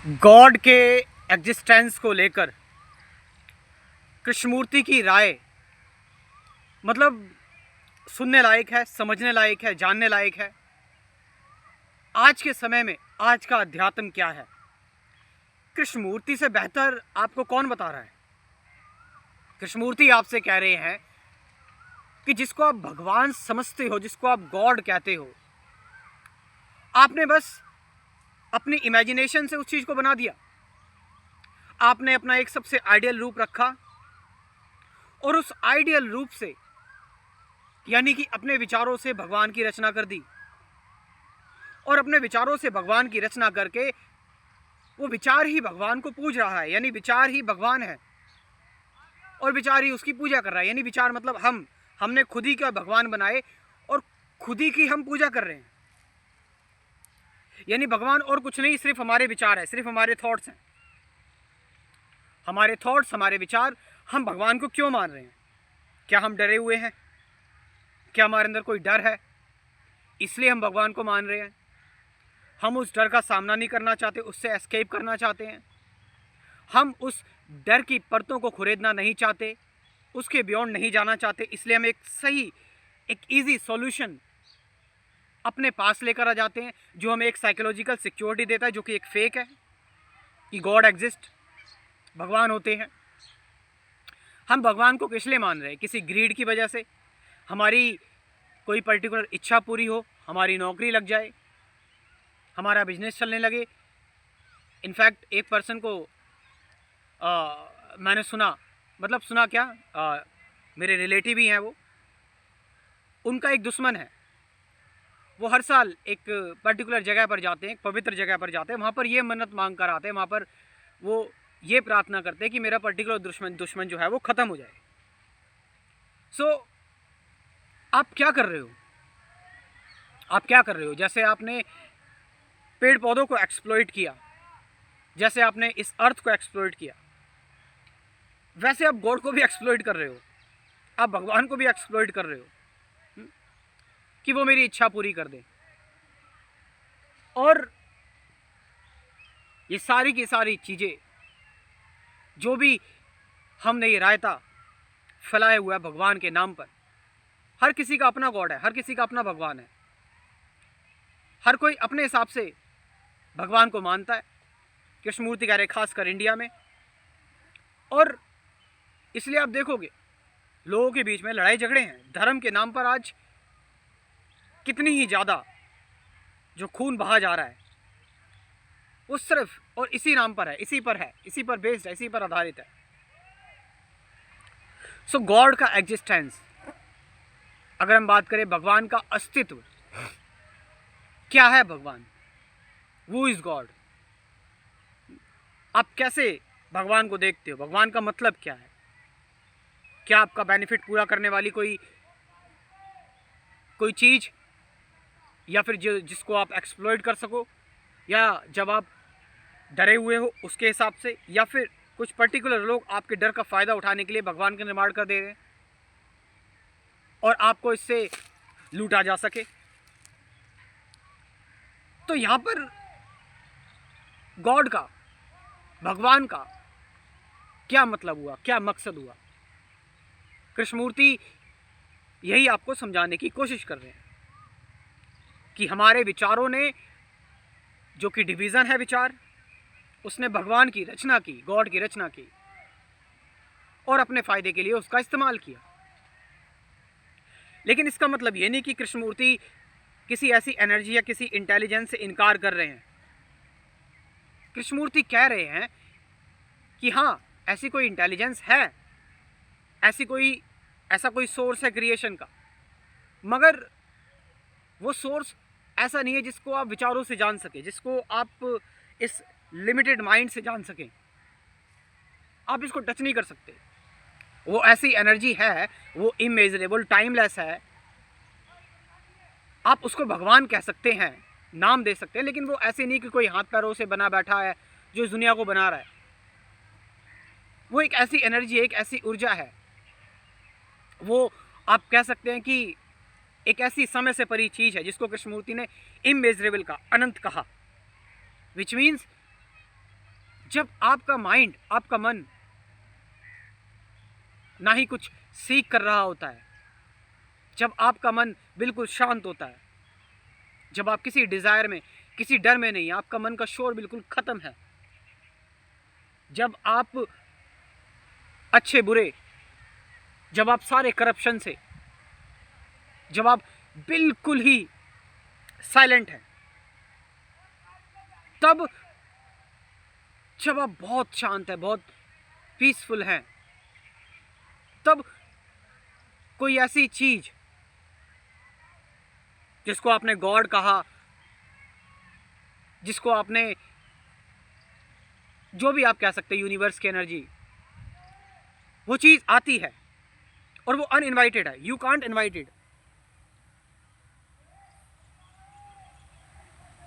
God के existence को लेकर कृष्णमूर्ति की राय मतलब सुनने लायक है, समझने लायक है, जानने लायक है। आज के समय में आज का अध्यात्म क्या है, कृष्णमूर्ति से बेहतर आपको कौन बता रहा है। कृष्णमूर्ति आपसे कह रहे हैं कि जिसको आप भगवान समझते हो, जिसको आप गॉड कहते हो, आपने बस अपनी इमेजिनेशन से उस चीज को बना दिया। आपने अपना एक सबसे आइडियल रूप रखा और उस आइडियल रूप से यानी कि अपने विचारों से भगवान की रचना कर दी। और अपने विचारों से भगवान की रचना करके वो विचार ही भगवान को पूज रहा है, यानी विचार ही भगवान है और विचार ही उसकी पूजा कर रहा है। यानी विचार मतलब हमने खुद ही का भगवान बनाए और खुद ही की हम पूजा कर रहे हैं। यानी भगवान और कुछ नहीं, सिर्फ हमारे विचार है, सिर्फ हमारे थॉट्स हैं। हमारे थॉट्स, हमारे विचार, हम भगवान को क्यों मान रहे हैं? क्या हम डरे हुए हैं? क्या हमारे अंदर कोई डर है इसलिए हम भगवान को मान रहे हैं? हम उस डर का सामना नहीं करना चाहते, उससे एस्केप करना चाहते हैं। हम उस डर की परतों को खुरेदना नहीं चाहते, उसके बियॉन्ड नहीं जाना चाहते। इसलिए हम एक इजी सॉल्यूशन अपने पास लेकर आ जाते हैं जो हमें एक साइकोलॉजिकल सिक्योरिटी देता है, जो कि एक फेक है कि गॉड एग्जिस्ट, भगवान होते हैं। हम भगवान को किस लिए मान रहे हैं? किसी ग्रीड की वजह से, हमारी कोई पर्टिकुलर इच्छा पूरी हो, हमारी नौकरी लग जाए, हमारा बिजनेस चलने लगे। इनफैक्ट एक पर्सन को मैंने सुना क्या, मेरे रिलेटिव ही हैं, वो उनका एक दुश्मन है। वो हर साल एक पर्टिकुलर जगह पर जाते हैं, एक पवित्र जगह पर जाते हैं, वहाँ पर ये मन्नत मांग कर आते हैं, वहाँ पर वो ये प्रार्थना करते हैं कि मेरा पर्टिकुलर दुश्मन जो है वो ख़त्म हो जाए। सो आप क्या कर रहे हो? आप क्या कर रहे हो? जैसे आपने पेड़ पौधों को एक्सप्लॉइट किया, जैसे आपने इस अर्थ को एक्सप्लॉइट किया, वैसे आप गॉड को भी एक्सप्लॉइट कर रहे हो, आप भगवान को भी एक्सप्लॉइट कर रहे हो कि वो मेरी इच्छा पूरी कर दे। और ये सारी की सारी चीज़ें जो भी हमने ये रायता फैलाया हुआ है भगवान के नाम पर, हर किसी का अपना गॉड है, हर किसी का अपना भगवान है, हर कोई अपने हिसाब से भगवान को मानता है। कृष्णमूर्ति कह रहे खासकर इंडिया में। और इसलिए आप देखोगे लोगों के बीच में लड़ाई झगड़े हैं धर्म के नाम पर। आज कितनी ही ज़्यादा जो खून बहा जा रहा है वो सिर्फ और इसी नाम पर है, इसी पर है, इसी पर बेस्ड है, इसी पर आधारित है। सो गॉड का एग्जिस्टेंस, अगर हम बात करें भगवान का अस्तित्व, क्या है भगवान? वो इज गॉड। आप कैसे भगवान को देखते हो? भगवान का मतलब क्या है? क्या आपका बेनिफिट पूरा करने वाली कोई चीज़, या फिर जिसको आप एक्सप्लॉइट कर सको, या जब आप डरे हुए हो उसके हिसाब से, या फिर कुछ पर्टिकुलर लोग आपके डर का फ़ायदा उठाने के लिए भगवान का निर्माण कर दे रहे हैं और आपको इससे लूटा जा सके। तो यहाँ पर गॉड का, भगवान का क्या मतलब हुआ, क्या मकसद हुआ? कृष्णमूर्ति यही आपको समझाने की कोशिश कर रहे हैं कि हमारे विचारों ने, जो कि डिवीज़न है विचार, उसने भगवान की रचना की, गॉड की रचना की और अपने फ़ायदे के लिए उसका इस्तेमाल किया। लेकिन इसका मतलब ये नहीं कि कृष्णमूर्ति किसी ऐसी एनर्जी या किसी इंटेलिजेंस से इनकार कर रहे हैं। कृष्णमूर्ति कह रहे हैं कि हाँ, ऐसी कोई इंटेलिजेंस है, ऐसा कोई सोर्स है क्रिएशन का, मगर वो सोर्स ऐसा नहीं है जिसको आप विचारों से जान सके, जिसको आप इस लिमिटेड माइंड से जान सकें। आप इसको टच नहीं कर सकते। वो ऐसी एनर्जी है, वो इमेजरेबल, टाइमलेस है। आप उसको भगवान कह सकते हैं, नाम दे सकते हैं, लेकिन वो ऐसे नहीं कि कोई हाथ पैरों से बना बैठा है जो इस दुनिया को बना रहा है। वो एक ऐसी एनर्जी है, एक ऐसी ऊर्जा है। वो आप कह सकते हैं कि एक ऐसी समय से परी चीज़ है जिसको कृष्णमूर्ति ने इमेजरेबल का, अनंत कहा, विच मीन्स जब आपका माइंड, आपका मन ना ही कुछ सीख कर रहा होता है, जब आपका मन बिल्कुल शांत होता है, जब आप किसी डिज़ायर में, किसी डर में नहीं, आपका मन का शोर बिल्कुल ख़त्म है, जब आप अच्छे बुरे, जब आप सारे करप्शन से, जब आप बिल्कुल ही साइलेंट हैं, तब जब आप बहुत शांत हैं, बहुत पीसफुल हैं, तब कोई ऐसी चीज जिसको आपने गॉड कहा, जिसको आपने जो भी आप कह सकते हैं, यूनिवर्स की एनर्जी, वो चीज आती है और वो अनइनवाइटेड है। You can't invited.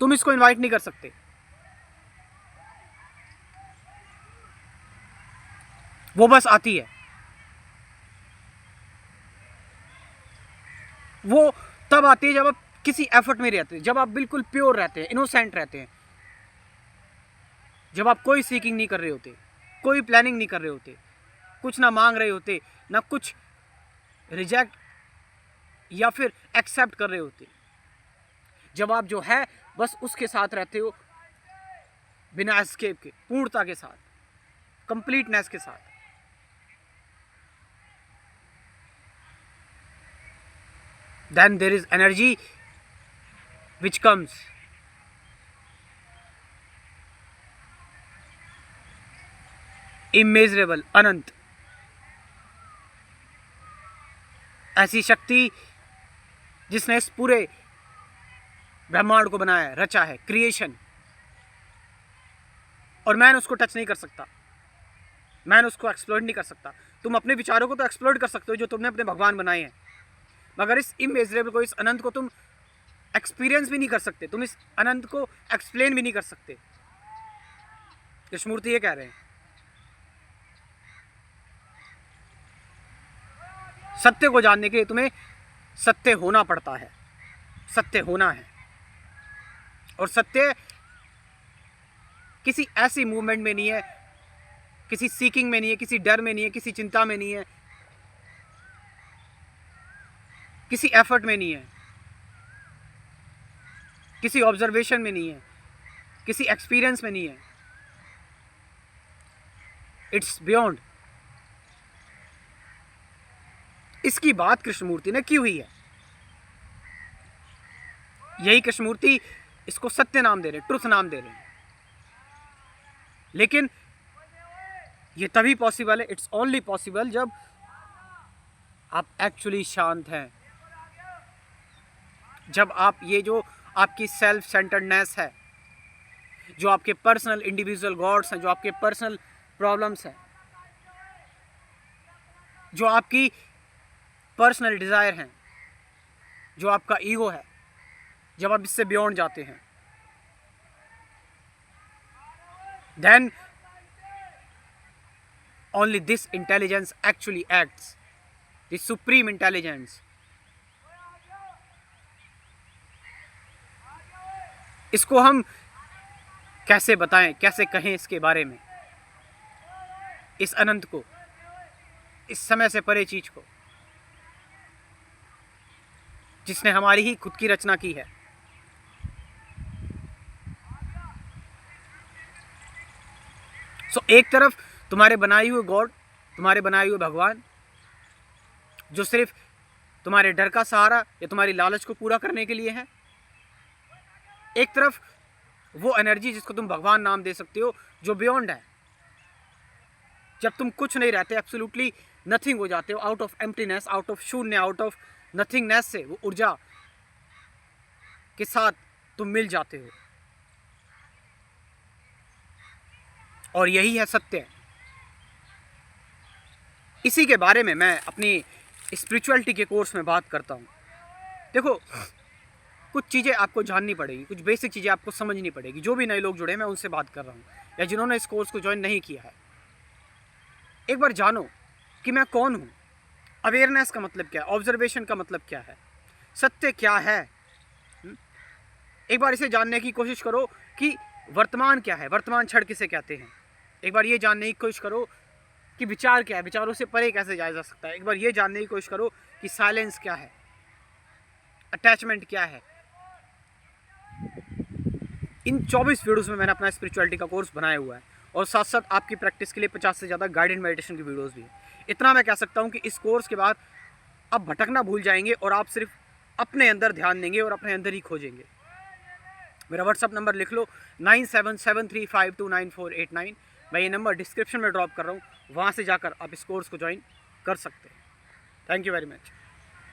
तुम इसको इनवाइट नहीं कर सकते। वो बस आती है। वो तब आती है जब आप किसी एफर्ट में रहते हैं, जब आप बिल्कुल प्योर रहते हैं, इनोसेंट रहते हैं, जब आप कोई सीकिंग नहीं कर रहे होते, कोई प्लानिंग नहीं कर रहे होते, कुछ ना मांग रहे होते, ना कुछ रिजेक्ट या फिर एक्सेप्ट कर रहे होते, जब आप जो है बस उसके साथ रहते हो, बिना एस्केप के, पूर्णता के साथ, कंप्लीटनेस के साथ। Then there is energy which comes. Immeasurable, अनंत, ऐसी शक्ति जिसने इस पूरे ब्रह्मांड को बनाया है, रचा है, क्रिएशन। और मैन उसको टच नहीं कर सकता, मैन उसको एक्सप्लोर नहीं कर सकता। तुम अपने विचारों को तो एक्सप्लोर कर सकते हो जो तुमने अपने भगवान बनाए हैं, मगर इस इमेजरेबल को, इस अनंत को तुम एक्सपीरियंस भी नहीं कर सकते, तुम इस अनंत को एक्सप्लेन भी नहीं कर सकते। कृष्णमूर्ति ये कह रहे हैं। सत्य को जानने के लिए तुम्हें सत्य होना पड़ता है, सत्य होना है। और सत्य किसी ऐसी मूवमेंट में नहीं है, किसी सीकिंग में नहीं है, किसी डर में नहीं है, किसी चिंता में नहीं है, किसी एफर्ट में नहीं है, किसी ऑब्जर्वेशन में नहीं है, किसी एक्सपीरियंस में नहीं है। It's beyond. इसकी बात कृष्णमूर्ति ने की हुई है। यही कृष्णमूर्ति इसको सत्य नाम दे रहे हैं, ट्रुथ नाम दे रहे हैं। लेकिन ये तभी पॉसिबल है, इट्स ओनली पॉसिबल जब आप एक्चुअली शांत हैं, जब आप ये जो आपकी सेल्फ सेंटर्डनेस है, जो आपके पर्सनल इंडिविजुअल गॉड्स हैं, जो आपके पर्सनल प्रॉब्लम्स हैं, जो आपकी पर्सनल डिज़ायर हैं, जो आपका ईगो है, जब आप इससे बियॉन्ड जाते हैं, then only this intelligence actually acts, this supreme intelligence. इसको हम कैसे बताएं, कैसे कहें इसके बारे में, इस अनंत को, इस समय से परे चीज को, जिसने हमारी ही खुद की रचना की है। सो एक तरफ तुम्हारे बनाए हुए गॉड, तुम्हारे बनाए हुए भगवान, जो सिर्फ तुम्हारे डर का सहारा या तुम्हारी लालच को पूरा करने के लिए है। एक तरफ वो एनर्जी जिसको तुम भगवान नाम दे सकते हो, जो बियॉन्ड है। जब तुम कुछ नहीं रहते, एब्सोल्युटली नथिंग हो जाते हो, out of emptiness, out of शून्य, आउट ऑफ नथिंगनेस से वो ऊर्जा के साथ तुम मिल जाते हो। और यही है सत्य। इसी के बारे में मैं अपनी स्पिरिचुअलिटी के कोर्स में बात करता हूँ। देखो, कुछ चीज़ें आपको जाननी पड़ेगी, कुछ बेसिक चीज़ें आपको समझनी पड़ेगी। जो भी नए लोग जुड़े हैं, मैं उनसे बात कर रहा हूँ, या जिन्होंने इस कोर्स को ज्वाइन नहीं किया है। एक बार जानो कि मैं कौन हूँ, अवेयरनेस का मतलब क्या है, ऑब्जर्वेशन का मतलब क्या है, सत्य क्या है। एक बार इसे जानने की कोशिश करो कि वर्तमान क्या है, वर्तमान क्षण किसे कहते हैं, एक बार ये जानने की कोशिश करो कि विचार क्या है, विचारों से परे कैसे जाया जा सकता है। एक बार ये जानने की कोशिश करो कि साइलेंस क्या है, अटैचमेंट क्या है। इन 24 वीडियोस में मैंने अपना स्पिरिचुअलिटी का कोर्स बनाया हुआ है और साथ साथ आपकी प्रैक्टिस के लिए 50 से ज़्यादा गाइडेड मेडिटेशन की वीडियोस भी है। इतना मैं कह सकता हूँ कि इस कोर्स के बाद आप भटकना भूल जाएंगे और आप सिर्फ अपने अंदर ध्यान देंगे और अपने अंदर ही खोजेंगे। मेरा व्हाट्सअप नंबर लिख लो 9773529489। मैं ये नंबर डिस्क्रिप्शन में ड्रॉप कर रहा हूँ, वहाँ से जाकर आप इस कोर्स को ज्वाइन कर सकते हैं। Thank you very much.